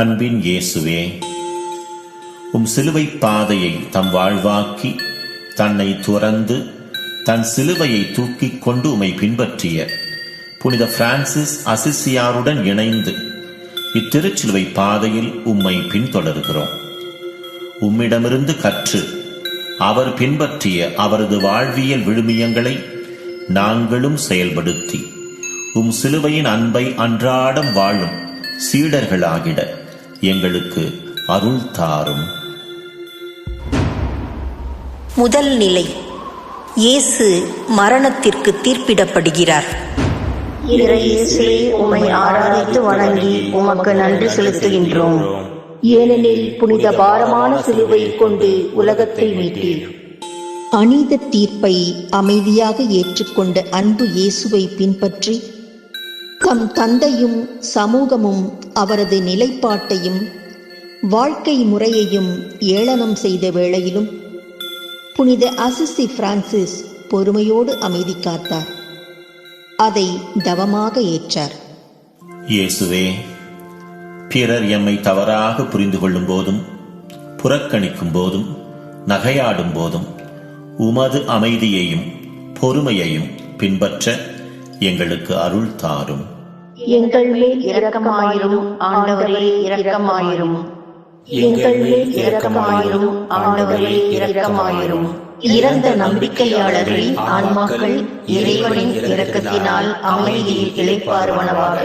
அன்பின் இயேசுவே, உம் சிலுவை பாதையை தம் வாழ்வாக்கி தன்னை துறந்து தன் சிலுவையை தூக்கிக் கொண்டு உம்மை பின்பற்றிய புனித பிரான்சிஸ் அசிசியாருடன் இணைந்து இத்திருச்சிலுவை பாதையில் உம்மை பின்தொடர்கிறோம். உம்மிடமிருந்து கற்று அவர் பின்பற்றிய அவரது வாழ்வியல் விழுமியங்களை நாங்களும் செயல்படுத்தி உம் சிலுவையின் அன்பை அன்றாடம் வாழும் சீடர்களாகிட எங்களுக்கு அருள் தாரும். முதல் நிலை, இயேசு மரணத்திற்கு தீர்ப்பிடப்படுகிறார். இயேசுவே, உம்மை ஆராதித்து வணங்கி உமக்கு நன்றி செலுத்துகின்றோம். ஏனெனில் புனித பாரமான சிலுவை கொண்டு உலகத்தை மீட்டீர். அநீத தீர்ப்பை அமைதியாக ஏற்றுக்கொண்ட அன்பு இயேசுவை பின்பற்றி தம் தந்தையும் சமூகமும் அவரது நிலைப்பாட்டையும் வாழ்க்கை முறையையும் ஏளனம் செய்த வேளையிலும் புனித அசிசி பிரான்சிஸ் பொறுமையோடு அமைதி காத்தார். அதை தவமாக ஏற்றார். இயேசுவே, பிறர் எம்மை தவறாக புரிந்து கொள்ளும் போதும் புறக்கணிக்கும் போதும் நகையாடும் போதும் உமது அமைதியையும் பொறுமையையும் பின்பற்ற எங்களுக்கு அருள் தாரும். எங்கள் மேல் இரக்கமாயிரும் ஆண்டவரே, இரக்கமாயிரும். எங்கள் மேல் இரக்கமாயிரும் ஆண்டவரே, இரக்கமாயிரும். இறந்த நம்பிக்கையாளர்கள் ஆன்மாக்கள் இறைவனின் இரக்கத்தினால் அமைதியில் இளைப்பாறுவனவாக.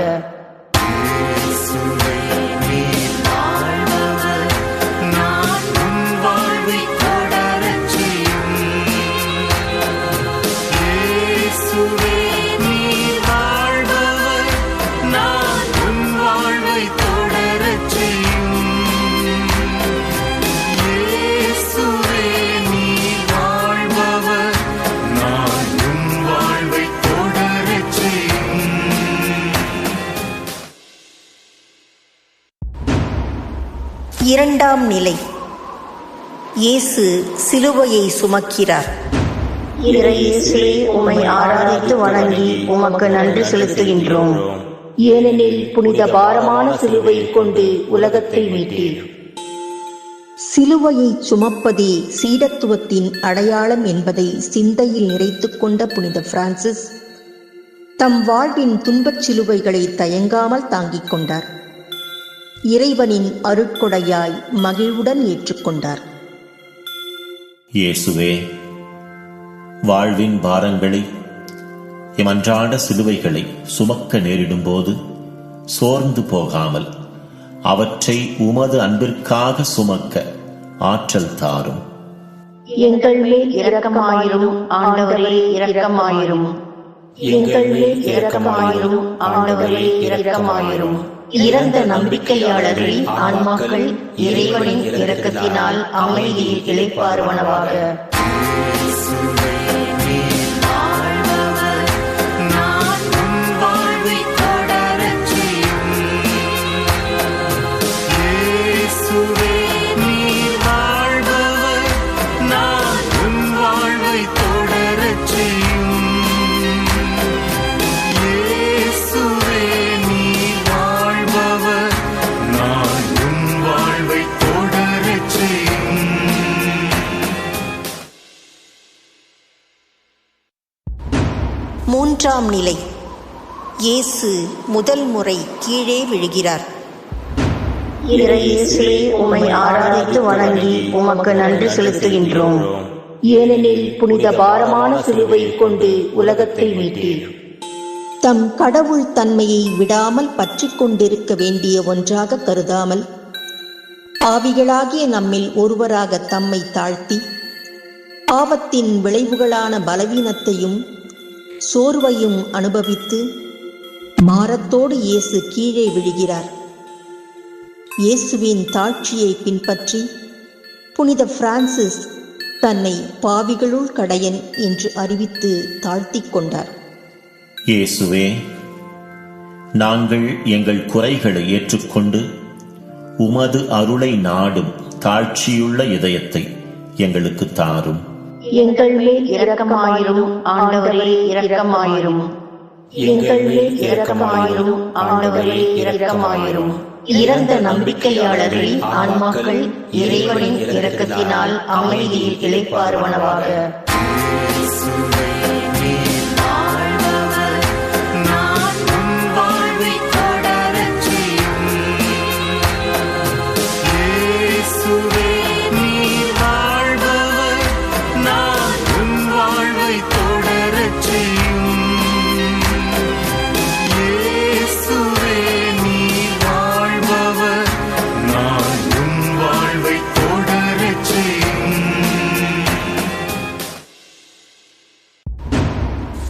இரண்டாம் நிலை, இயேசு சிலுவையை சுமக்கிறார். இயேசுவே, உம்மை ஆராதித்து வணங்கி உமக்கு நன்றி செலுத்துகின்றோம். ஏனெனில் புனித பாரமான சிலுவை கொண்டு உலகத்தை மீட்டீர். சிலுவையை சுமப்பதே சீடத்துவத்தின் அடையாளம் என்பதை சிந்தையில் நிறைத்துக் கொண்ட புனித பிரான்சிஸ் தம் வாழ்வின் துன்பச் சிலுவைகளை தயங்காமல் தாங்கிக் கொண்டார். இறைவனின் அருட்கொடையாய் மகிழ்வுடன் ஏற்றுக்கொண்டார். இயேசுவே, வாழ்வின் பாரங்களை எம் அன்றாட சிலுவைகளை சுமக்க நேரிடும் போது சோர்ந்து போகாமல் அவற்றை உமது அன்பிற்காக சுமக்க ஆற்றல் தாரும். எங்கள் மேல் இரக்கமாயிரும் ஆண்டவரே, இரக்கமாயிரும். எங்கள் மேல் இரக்கமாயிரும் ஆண்டவரே, இரக்கமாயிரும். இறந்த நம்பிக்கையாளர்கள் ஆன்மாக்கள் இறைவனின் இரக்கத்தினால் அமைதியில் இளைப்பாறுவனவாக. மூன்றாம் நிலை, இயேசு முதல் முறை கீழே விழுகிறார். இயேசுவே, உம்மை ஆராதித்து வணங்கி உமக்கு நன்றி செலுத்துகின்றோம். ஏனெனில் புனித பாரமான சிலுவை கொண்டு உலகத்தை மீட்டீர். தம் கடவுள் தன்மையை விடாமல் பற்றி கொண்டிருக்க வேண்டிய ஒன்றாக கருதாமல் பாவிகளாகிய நம்மில் ஒருவராக தம்மை தாழ்த்தி பாவத்தின் விளைவுகளான பலவீனத்தையும் சோர்வையும் அனுபவித்து மாரத்தோடு இயேசு கீழே விழுகிறார். இயேசுவின் தாழ்ச்சியை பின்பற்றி புனித பிரான்சிஸ் தன்னை பாவிகளுள் கடையன் என்று அறிவித்து தாழ்த்திக் கொண்டார். இயேசுவே, நாங்கள் எங்கள் குறைகளை ஏற்றுக்கொண்டு உமது அருளை நாடும் தாழ்ச்சியுள்ள இதயத்தை எங்களுக்கு தாரும். எங்கள் மேல் இரக்கமாயிரும் ஆண்டவரே, இரக்கமாயிரும். எங்கள் மேல் இரக்கமாயிரும் ஆண்டவரே, இரக்கமாயிரும். இறந்த நம்பிக்கையாளர்களின் ஆன்மாக்கள் இறைவனின் இரக்கத்தினால் அமைதியில் இளைப்பாறுவனவாக.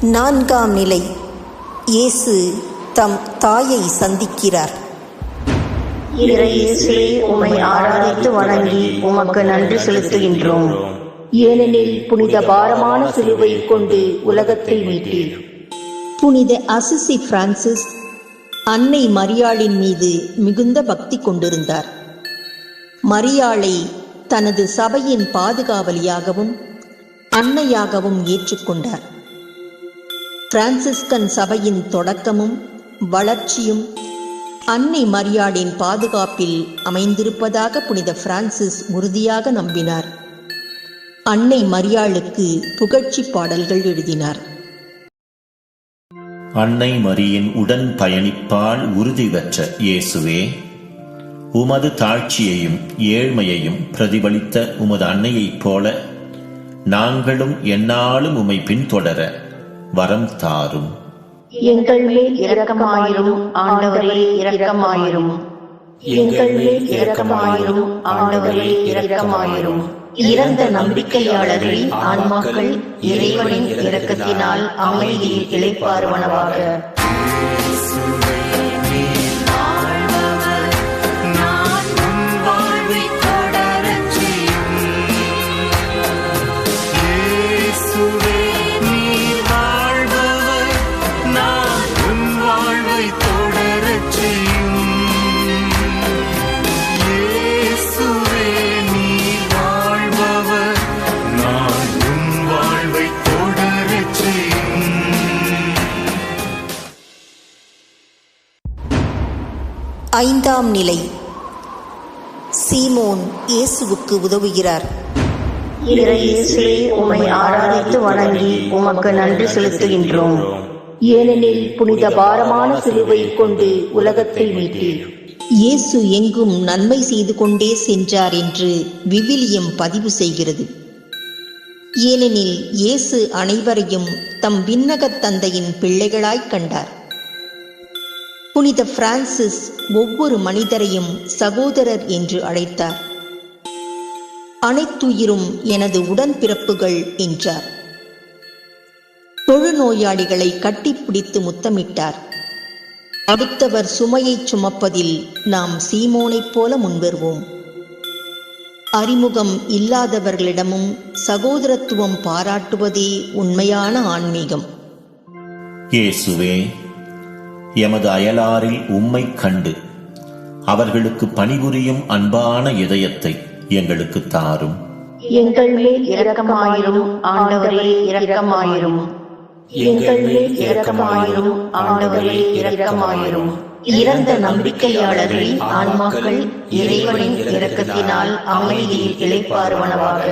நான்காம் நிலை. இயேசு தம் தாயை சந்திக்கிறார். இறையேசுவே, உம்மை ஆராதித்து வணங்கி உமக்கு நன்றி செலுத்துகின்றோம். ஏனெனில் புனித பாரமான சிலுவை கொண்டு உலகத்தை மீட்டீர். புனித அசிசி பிரான்சிஸ் அன்னை மரியாளின் மீது மிகுந்த பக்தி கொண்டிருந்தார். மரியாளை தனது சபையின் பாதுகாவலியாகவும் அன்னையாகவும் ஏற்றுக்கொண்டார். பிரான்சிஸ்கன் சபையின் தொடக்கமும் வளர்ச்சியும் அன்னை மரியாளின் பாதுகாப்பில் அமைந்திருப்பதாக புனித பிரான்சிஸ் உறுதியாக நம்பினார். அன்னை மரியாளுக்கு புகழ்ச்சி பாடல்கள் எழுதினார். அன்னை மரியின் உடன் பயணிப்பால் உறுதி பெற்ற இயேசுவே, உமது தாழ்ச்சியையும் ஏழ்மையையும் பிரதிபலித்த உமது அன்னையைப் போல நாங்களும் எந்நாளும் உம்மை பின்தொடர வரம் தாரும். எங்கள் மேல் இரக்கமாயிரும் ஆண்டவரே, இரக்கமாயிரும். எங்கள் மேல் இரக்கமாயிரும் ஆண்டவரே, இரக்கமாயிரும். இறந்த நம்பிக்கையாளர்களின் ஆன்மாக்கள் இறைவனின் இரக்கத்தினால் அமைதியில் இளைப்பாறுவனவாக. ஐந்தாம் நிலை. சீமோன் இயேசுவுக்கு உதவுகிறார். இறையேசுவே, உம்மை ஆராதித்து வணங்கி உமக்கு நன்றி செலுத்துகின்றோம். ஏனெனில் புனித பாரமான சிலுவை கொண்டு உலகத்தை மீட்டீர். இயேசு எங்கும் நன்மை செய்து கொண்டே சென்றார் என்று விவிலியம் பதிவு செய்கிறது. ஏனெனில் இயேசு அனைவரையும் தம் விண்ணகத் தந்தையின் பிள்ளைகளாய் கண்டார். புனித பிரான்சிஸ் ஒவ்வொரு மனிதரையும் சகோதரர் என்று அழைத்தார். அனைத்துயிரும் எனது உடன்பிறப்புகள் என்றார். தொழுநோயாளிகளை கட்டிப்பிடித்து முத்தமிட்டார். அடுத்தவர் சுமையைச் சுமப்பதில் நாம் சீமோனைப் போல முன்வருவோம். அறிமுகம் இல்லாதவர்களிடமும் சகோதரத்துவம் பாராட்டுவதே உண்மையான ஆன்மீகம். இயேசுவே, எமது அயலாரில் உம்மை கண்டு அவர்களுக்கு பணிபுரியும் அன்பான இதயத்தை எங்களுக்கு தாரும். எங்கள் மேல் இரக்கமாயிரும் ஆண்டவரே, இரக்கமாயிரும். எங்கள் மேல் இரக்கமாயிரும் ஆண்டவரே, இரக்கமாயிரும். இறந்த நம்பிக்கையாளர்களின் ஆன்மாக்கள் இறைவனின் இரக்கத்தினால் அமைதியில் இளைப்பாறுவனவாக.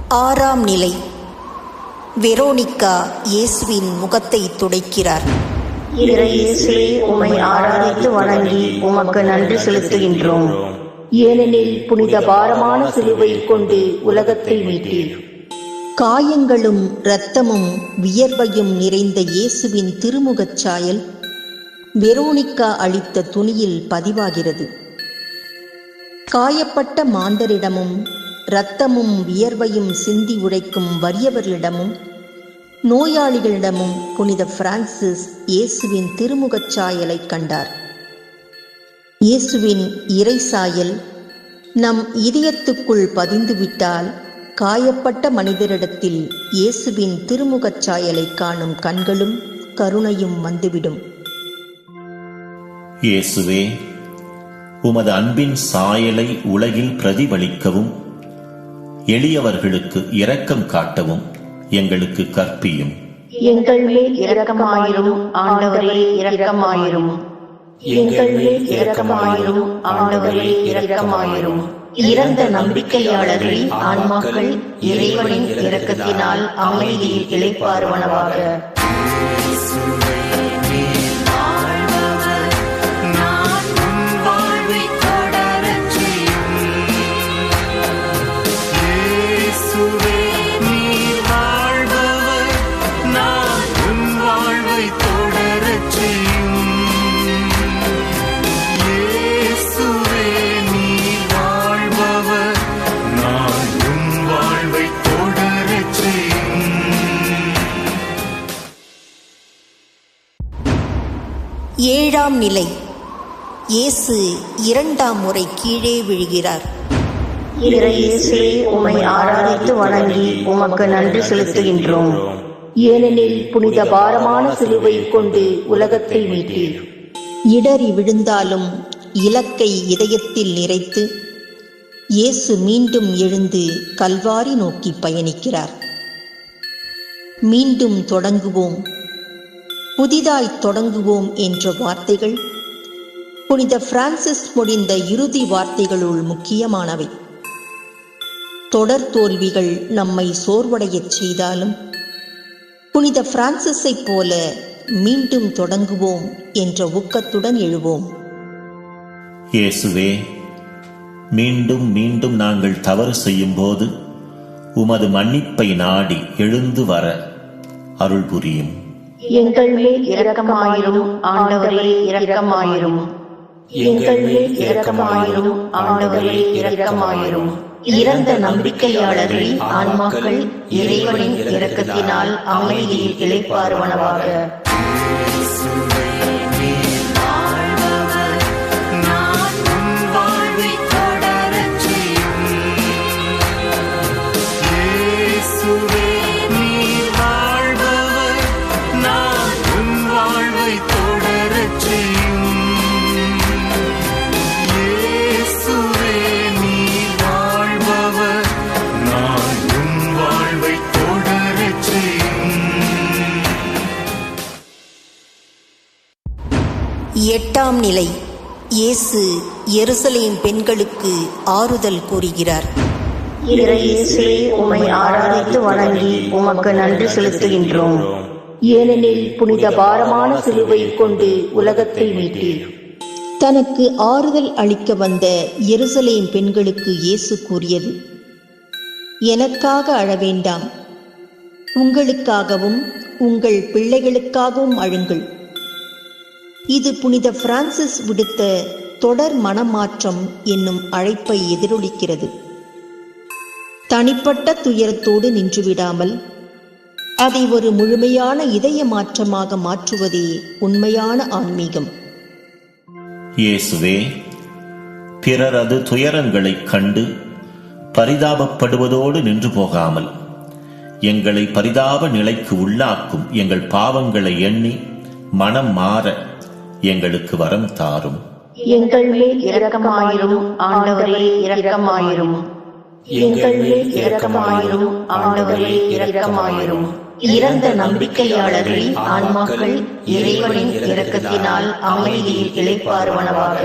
ஆறாம் நிலை. வெரோனிகா இயேசுவின் முகத்தை துடைக்கிறார். இறையேசுவே, உம்மை ஆராதித்து வணங்கி உமக்கு நன்றி செலுத்துகின்றோம். ஏனெனில் புனித பாரமான சிலுவை கொண்டு உலகத்தை மீட்டீர். காயங்களும் இரத்தமும் வியர்வையும் நிறைந்த இயேசுவின் திருமுகச் சாயல் வெரோனிகா அளித்த துணியில் பதிவாகிறது. காயப்பட்ட மாந்தரிடமும் இரத்தமும் வியர்வையும் சிந்தி உழைக்கும் வறியவர்களிடமும் நோயாளிகளிடமும் புனித பிரான்சிஸ் இயேசுவின் திருமுகச் சாயலைக் கண்டார். இயேசுவின் இறை சாயல் நம் இதயத்துக்குள் பதிந்துவிட்டால் காயப்பட்ட மனிதரிடத்தில் இயேசுவின் திருமுகச் சாயலை காணும் கண்களும் கருணையும் வந்துவிடும். இயேசுவே, உமது அன்பின் சாயலை உலகில் பிரதிபலிக்கவும் எளியவர்களுக்கு இரக்கம் காட்டவும் எங்களுக்கு கற்பியும். எங்கள் மேல் இரக்கமாயிரும் ஆண்டவரே, இரக்கமாயிரும். எங்கள் மேல் இரக்கமாயிரும் ஆண்டவரே, இரக்கமாயிரும். இறந்த நம்பிக்கையாளர்கள் ஆன்மாக்கள் இறைவனின் இரக்கத்தினால் அமைதியில் இளைப்பாறுவனவாக. ஏழாம் நிலை. இயேசு இரண்டாம் முறை கீழே விழுகிறார். இயேசுவே, உம்மை ஆராதித்து வணங்கி உமக்கு நன்றி செலுத்துகின்றோம். ஏனெனில் புனித பாரமான சிலுவை கொண்டு உலகத்தை மீட்டீர். இடறி விழுந்தாலும் இலக்கை இதயத்தில் நிறைத்து இயேசு மீண்டும் எழுந்து கல்வாரி நோக்கி பயணிக்கிறார். மீண்டும் தொடங்குவோம், புதிதாய் தொடங்குவோம் என்ற வார்த்தைகள் புனித பிரான்சிஸ் முடிந்த இறுதி வார்த்தைகளுள் முக்கியமானவை. தொடர் தோல்விகள் நம்மை சோர்வடையச் செய்தாலும் புனித பிரான்சிஸைப் போல மீண்டும் தொடங்குவோம் என்ற ஊக்கத்துடன் எழுவோம். இயேசுவே, மீண்டும் மீண்டும் நாங்கள் தவறு செய்யும் போது உமது மன்னிப்பை நாடி எழுந்து வர அருள் புரியும். எங்கள் மேல் இரக்கமாயிரும் ஆண்டவரே, இரக்கமாயிரும். எங்கள் மேல் இரக்கமாயிரும் ஆண்டவரே, இரக்கமாயிரும். இறந்த நம்பிக்கையாளர்கள் ஆன்மாக்கள் இறைவனின் இரக்கத்தினால் அமைதியில் இளைப்பாறுவனவாக. எட்டாம் நிலை. இயேசு எருசலேம் பெண்களுக்கு ஆறுதல் கூறுகிறார். இயேசுவே, உம்மை ஆராதித்து வணங்கி உமக்கு நன்றி செலுத்துகின்றோம். ஏனெனில் புனித பாரமான சிலுவை கொண்டு உலகத்தை மீட்டீர். தனக்கு ஆறுதல் அளிக்க வந்த எருசலேம் பெண்களுக்கு இயேசு கூறியது, எனக்காக அழ வேண்டாம், உங்களுக்காகவும் உங்கள் பிள்ளைகளுக்காகவும் அழுங்கள். இது புனித பிரான்சிஸ் விடுத்த தொடர் மனமாற்றம் என்னும் அழைப்பை எதிரொலிக்கிறது. தனிப்பட்ட துயரத்தோடு நின்றுவிடாமல் அதை ஒரு முழுமையான இதய மாற்றமாக மாற்றுவதே உண்மையான ஆன்மீகம். இயேசுவே, பிறரது துயரங்களைக் கண்டு பரிதாபப்படுவதோடு நின்று போகாமல் எங்களை பரிதாப நிலைக்கு உள்ளாக்கும் எங்கள் பாவங்களை எண்ணி மனம் மாற எங்களுக்கு வரம் தாரும். எங்கள் மேல் இரக்கமாயிரும் ஆண்டவரே, இரக்கமாயிரும். எங்கள் மேல் இரக்கமாயிரும் ஆண்டவரே, இரக்கமாயிரும். இறந்த நம்பிக்கையாளர்கள் ஆன்மாக்கள் இறைவனின் இரக்கத்தினால் அமைதியில் இளைப்பாறுவனவாக.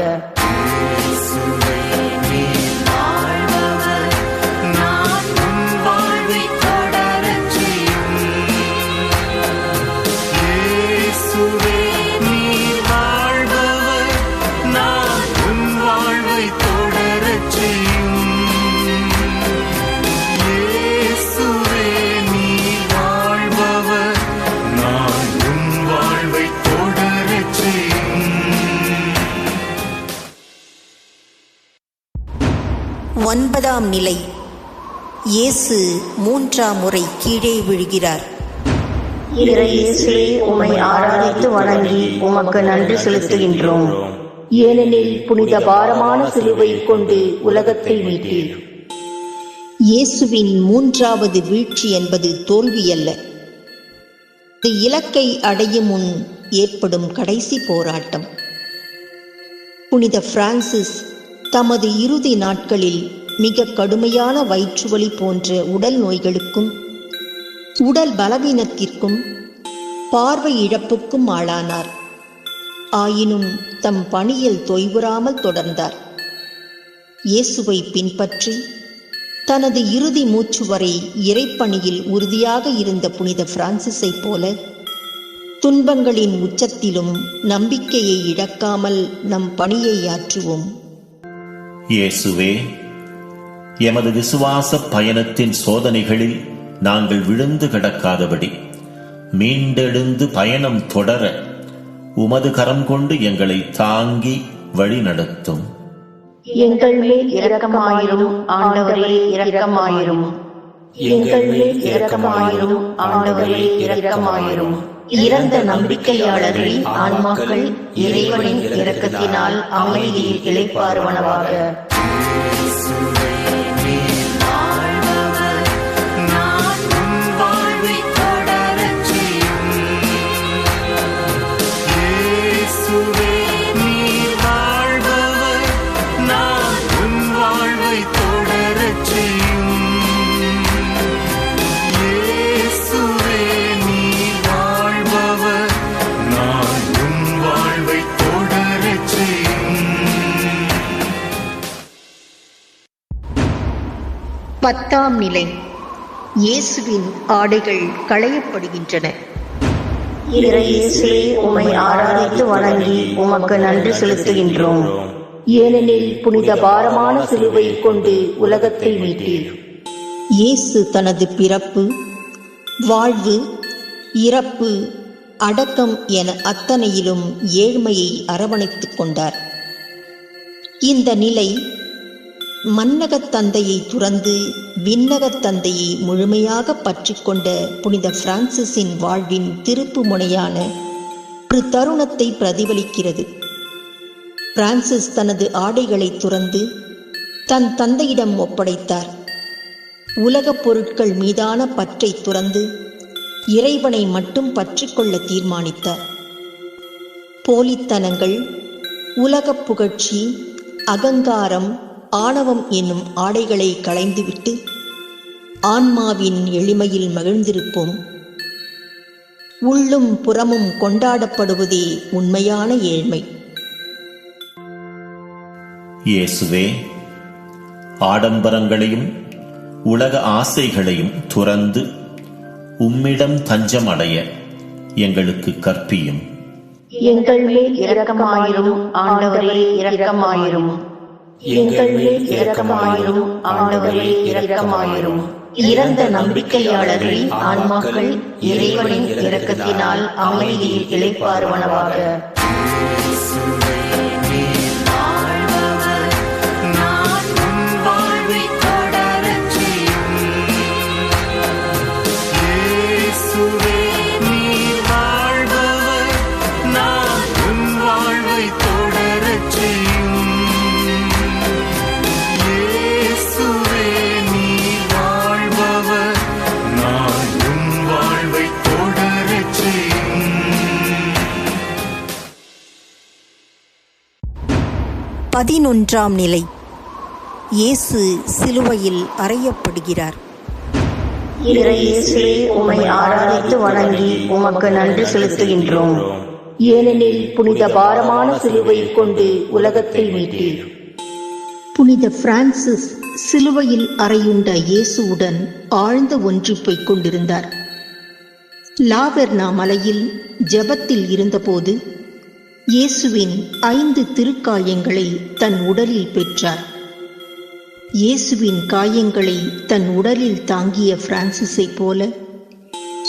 ஒன்பதாம் நிலை. இயேசு மூன்றாம் முறை கீழே விழுகிறார். இறையேசுவே, உம்மை ஆராதித்து வணங்கி உமக்கு நன்றி செலுத்துகின்றோம். ஏனெனில் புனித பாரமான சிலுவை கொண்டு உலகத்தை மீட்டீர். இயேசுவின் மூன்றாவது வீழ்ச்சி என்பது தோல்வியல்ல, இது இலக்கை அடையும் முன் ஏற்படும் கடைசி போராட்டம். புனித பிரான்சிஸ் தமது இறுதி நாட்களில் மிக கடுமையான வயிற்றுவலி போன்ற உடல் நோய்களுக்கும் உடல் பலவீனத்திற்கும் பார்வை இழப்புக்கும் ஆளானார். ஆயினும் தம் பணியில் தொய்வுறாமல் தொடர்ந்தார். இயேசுவை பின்பற்றி தனது இறுதி மூச்சு வரை இறைப்பணியில் உறுதியாக இருந்த புனித பிரான்சிஸை போல துன்பங்களின் உச்சத்திலும் நம்பிக்கையை இழக்காமல் நம் பணியை ஆற்றுவோம். இயேசுவே, எமது விசுவாச பயணத்தின் சோதனைகளில் நாங்கள் விழுந்து கிடக்காதபடி மீண்டெழுந்து பயணம் தொடர உமது கரம் கொண்டு எங்களை தாங்கி வழி நடத்தும். எங்கள் மேல் இரக்கமாயிரும் ஆண்டவரே, இரக்கமாயிரும். எங்கள் மேல் இரக்கமாயிரும் ஆண்டவரே, இரக்கமாயிரும். இறந்த நம்பிக்கையாளர்கள் ஆன்மாக்கள் இறைவனின் இரக்கத்தினால் அமைதியில் இளைப்பாறுவனவாக. பத்தாம் நிலை. இயேசுவின் ஆடைகள் களையப்படுகின்றன. இறையேசுவே, உம்மை ஆராதித்து வணங்கி உமக்கு நன்றி செலுத்துகின்றோம். ஏனெனில் புனித பாரமான சிலுவை கொண்டு உலகத்தை மீட்டீர். இயேசு தனது பிறப்பு, வாழ்வு, இறப்பு, அடக்கம் என அத்தனையிலும் ஏழ்மையை அரவணைத்துக் கொண்டார். இந்த நிலை மன்னகத் தந்தையை துறந்து விண்ணகத் தந்தையை முழுமையாக பற்றி கொண்ட புனித பிரான்சிஸின் வாழ்வின் திருப்பு முனையான ஒரு தருணத்தை பிரதிபலிக்கிறது. பிரான்சிஸ் தனது ஆடைகளை துறந்து தன் தந்தையிடம் ஒப்படைத்தார். உலகப் பொருட்கள் மீதான பற்றை துறந்து இறைவனை மட்டும் பற்றிக்கொள்ள தீர்மானித்தார். போலித்தனங்கள், உலகப் புகழ்ச்சி, அகங்காரம், ஆணவம் என்னும் ஆடைகளை களைந்துவிட்டு ஆன்மாவின் எளிமையில் மகிழ்ந்திருப்போம். உள்ளும் புறமும் கொண்டாடப்படுவதே உண்மையான ஏழ்மை. இயேசுவே, ஆடம்பரங்களையும் உலக ஆசைகளையும் துறந்து உம்மிடம் தஞ்சம் அடைய எங்களுக்கு கற்பியும். எங்கள் மேல் இரக்கமாயிரும் ஆண்டவரே, இரக்கமாயிரும். எங்கள் மேல் இரக்கமாயிரும் ஆண்டவரே, இரக்கமாயிரும். இறந்த நம்பிக்கையாளர்கள் ஆன்மாக்கள் இறைவனின் இரக்கத்தினால் அமைதியில் இளைப்பாறுவனவாக. பதினொன்றாம் நிலை. இயேசு சிலுவையில் அறையப்படுகிறார். இறையேசுவே, உம்மை ஆராதித்து வணங்கி உமக்கு நன்றி செலுத்துகின்றோம். ஏனெனில் புனித பாரமான சிலுவை கொண்டு உலகத்தை மீட்டீர். புனித பிரான்சிஸ் சிலுவையில் அறையுண்ட இயேசுவுடன் ஆழ்ந்த ஒன்றிப்பைக் கொண்டிருந்தார். லாவெர்னா மலையில் ஜெபத்தில் இருந்தபோது இயேசுவின் 5 திருக்காயங்களை தன் உடலில் பெற்றார். இயேசுவின் காயங்களை தன் உடலில் தாங்கிய பிரான்சிஸை போல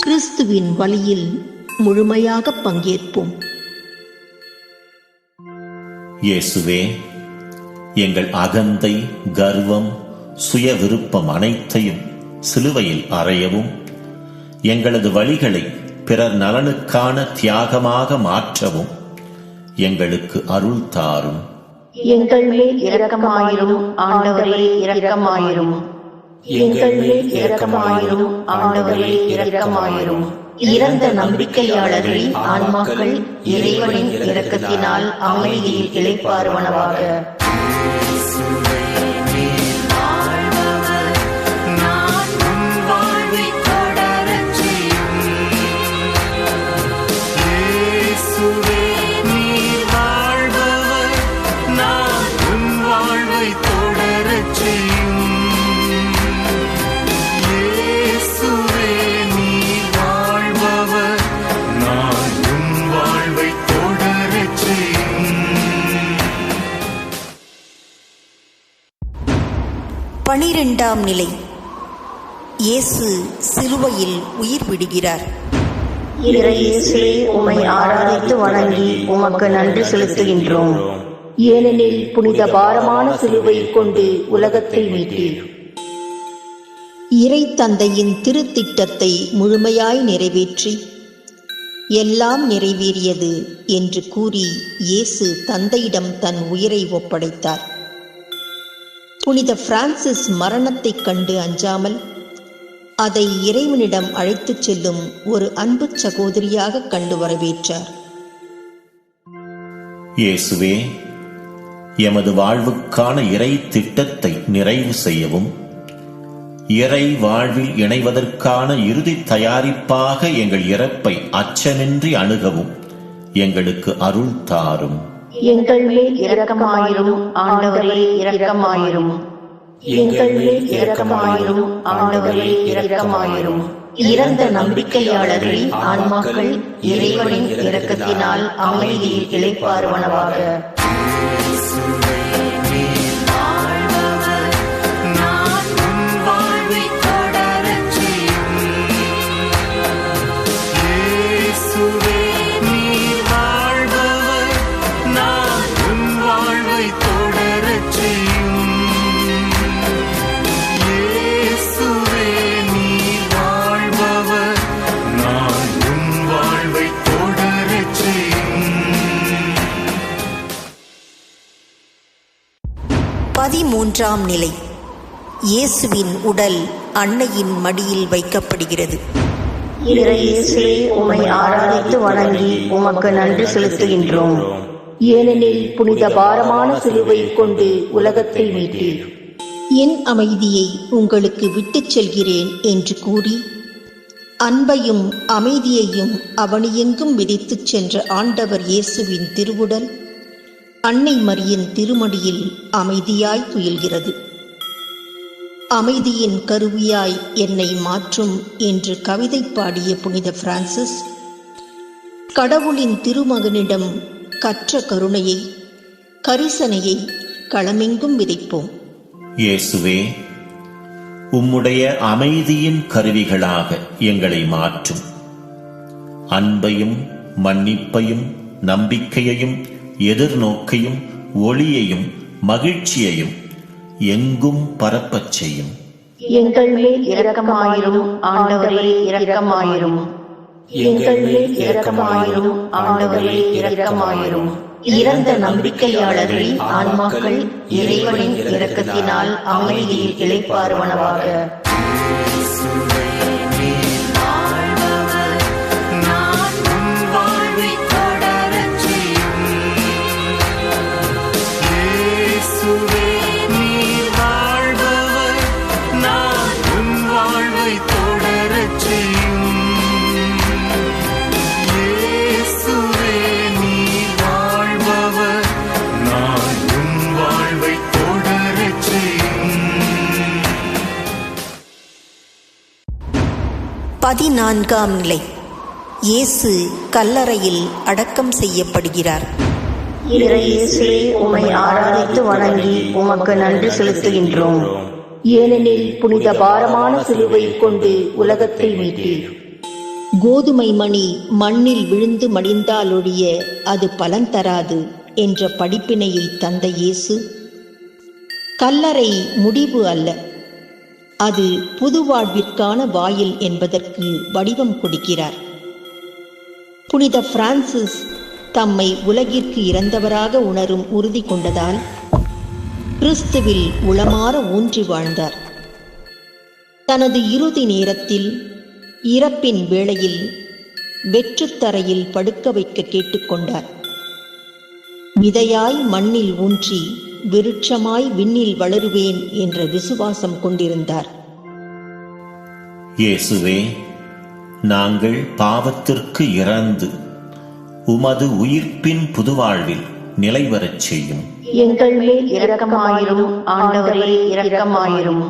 கிறிஸ்துவின் வழியில் முழுமையாக பங்கேற்போம். இயேசுவே, எங்கள் அகந்தை, கர்வம், சுய விருப்பம் அனைத்தையும் சிலுவையில் அறையவும் எங்களது வழிகளை பிறர் நலனுக்கான தியாகமாக மாற்றவும் எங்களுக்கு அருள் தாரும். எங்கள் மேல் இரக்கமாயிரும் ஆண்டவரே, இரக்கமாயிரும். எங்கள் மேல் இரக்கமாயிரும் ஆண்டவரே, இரக்கமாயிரும். இறந்த நம்பிக்கையாளர்களின் ஆன்மாக்கள் இறைவனின் இரக்கத்தினால் அமைதியில் இளைப்பாறுவனவாக. பனிரெண்டாம் நிலை. இயேசு சிலுவையில் உயிர் விடுகிறார். இயேசுவே, உம்மை ஆராதித்து வணங்கி உமக்கு நன்றி செலுத்துகின்றோம். ஏனெனில் புனித பாரமான சிலுவை கொண்டு உலகத்தை மீட்டீர். இறை தந்தையின் திருத்திட்டத்தை முழுமையாய் நிறைவேற்றி எல்லாம் நிறைவேறியது என்று கூறி இயேசு தந்தையிடம் தன் உயிரை ஒப்படைத்தார். புனித பிரான்சிஸ் மரணத்தைக் கண்டு அஞ்சாமல் அதை இறைவனிடம் அழைத்துச் செல்லும் ஒரு அன்பு சகோதரியாக கண்டு வரவேற்றார். இயேசுவே, எமது வாழ்வுக்கான இறை திட்டத்தை நிறைவு செய்யவும் இறை வாழ்வில் இணைவதற்கான இறுதி தயாரிப்பாக எங்கள் இறப்பை அச்சமின்றி அணுகவும் எங்களுக்கு அருள் தாரும். எங்கள் மேல் இரக்கமாயிரும் ஆண்டவரே, இரக்கமாயிரும். எங்கள் மேல் இரக்கமாயிரும் ஆண்டவரே, இரக்கமாயிரும். இறந்த நம்பிக்கையாளர்களின் ஆன்மாக்கள் இறைவனின் இரக்கத்தினால் அமைதியில் இளைப்பாறுவனவாக. பதிமூன்றாம் நிலை. இயேசுவின் உடல் அன்னையின் மடியில் வைக்கப்படுகிறது. இயேசுவே, உம்மை ஆராதித்து வணங்கி உமக்கு நன்றி செலுத்துகின்றோம். ஏனெனில் புனித பாரமான சிலுவை கொண்டு உலகத்தை மீட்டீர். என் அமைதியை உங்களுக்கு விட்டுச் செல்கிறேன் என்று கூறி அன்பையும் அமைதியையும் அவனியெங்கும் விதித்துச் சென்ற ஆண்டவர் இயேசுவின் திருவுடல் அன்னை மரியின் திருமடியில் அமைதியாய் துயில்கிறது. அமைதியின் கருவியாய் என்னை மாற்றும் என்று கவிதை பாடிய புனித பிரான்சிஸ் கடவுளின் திருமகனிடம் கற்ற கருணையை, கரிசனையை களமெங்கும் விதைப்போம். இயேசுவே, உம்முடைய அமைதியின் கருவிகளாக எங்களை மாற்றும். அன்பையும் மன்னிப்பையும் நம்பிக்கையையும் எதிர்நோக்கையும் ஒளியையும் மகிழ்ச்சியையும் எங்கும் பரப்பச் செய்யும். எங்கள் மேல் இரக்கமாயிரும் ஆண்டவரே, இரக்கமாயிரும். எங்கள் மேல் இரக்கமாயிரும் ஆண்டவரே, இரக்கமாயிரும். இறந்த நம்பிக்கையாளர்களின் ஆன்மாக்கள் இறைவனின் இரக்கத்தினால் அமைதியில் இளைப்பாறுவனவாக. பதினான்காம் நிலை. இயேசு கல்லறையில் அடக்கம் செய்யப்படுகிறார். இயேசுவே, உம்மை ஆராதித்து வணங்கி உமக்கு நன்றி செலுத்துகின்றோம். ஏனெனில் புனித பாரமான சிலுவை கொண்டு உலகத்தை மீட்டீர். கோதுமை மணி மண்ணில் விழுந்து மடிந்தாலொழிய அது பலன் தராது என்ற படிப்பினையை தந்த இயேசு கல்லறை முடிவு அல்ல, அது புது வாழ்விற்கான வாயில் என்பதற்கு வடிவம் கொடுக்கிறார். புனித பிரான்சிஸ் தம்மை உலகிற்கு இறந்தவராக உணரும் உறுதி கொண்டதால் கிறிஸ்துவில் உளமாற ஊன்றி வாழ்ந்தார். தனது இறுதி நேரத்தில் இறப்பின் வேளையில் வெற்றுத்தரையில் படுக்க வைக்க கேட்டுக்கொண்டார். விதையாய் மண்ணில் ஊன்றி விருட்சமாய் விண்ணில் வளருவேன் என்ற விசுவாசம் கொண்டிருந்தார். இயேசுவே, நாங்கள் பாவத்திற்கு இறந்து உமது உயிர்ப்பின் புதுவாழ்வில் நிலைவரச் செய்யும். எங்கள் மேல் இரக்கமாயிரும் ஆண்டவரே, இரக்கமாயிரும்.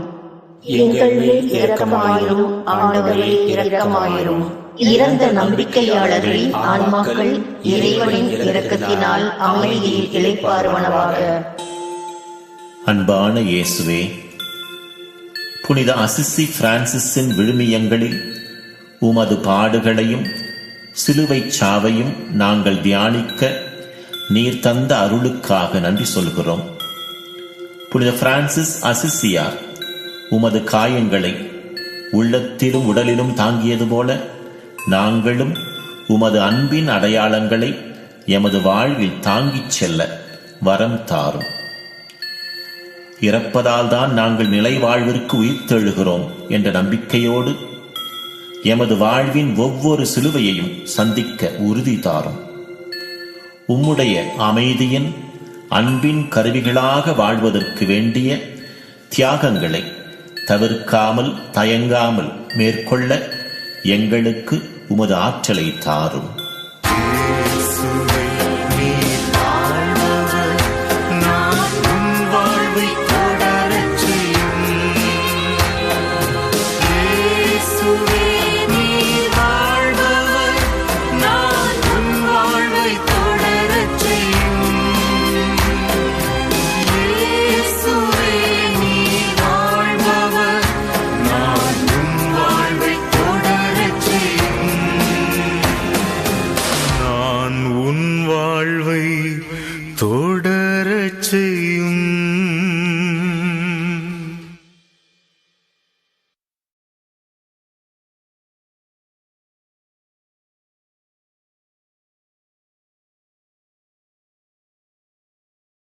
எங்கள் மேல் இரக்கமாயிரும் ஆண்டவரே, இரக்கமாயிரும். இறந்த நம்பிக்கையாளர்களின் ஆன்மாக்கள் இறைவனின் இரக்கத்தினால் அமைதியில் இளைப்பாறுவனவாக. அன்பான இயேசுவே, புனித அசிசி பிரான்சிஸின் விழுமியங்களில் உமது பாடுகளையும் சிலுவைச் சாவையும் நாங்கள் தியானிக்க நீர் தந்த அருளுக்காக நன்றி சொல்கிறோம். புனித பிரான்சிஸ் அசிசியார் உமது காயங்களை உள்ளத்திலும் உடலிலும் தாங்கியது போல நாங்களும் உமது அன்பின் அடையாளங்களை எமது வாழ்வில் தாங்கிச் செல்ல வரம் தாரும். இறப்பதால் தான் நாங்கள் நிலை வாழ்விற்கு உயிர்த்தெழுகிறோம் என்ற நம்பிக்கையோடு எமது வாழ்வின் ஒவ்வொரு சிலுவையையும் சந்திக்க உறுதி தாரும். உம்முடைய அமைதியின் அன்பின் கருவிகளாக வாழ்வதற்கு வேண்டிய தியாகங்களை தவிர்க்காமல் தயங்காமல் மேற்கொள்ள எங்களுக்கு உமது ஆற்றலை தாரும்.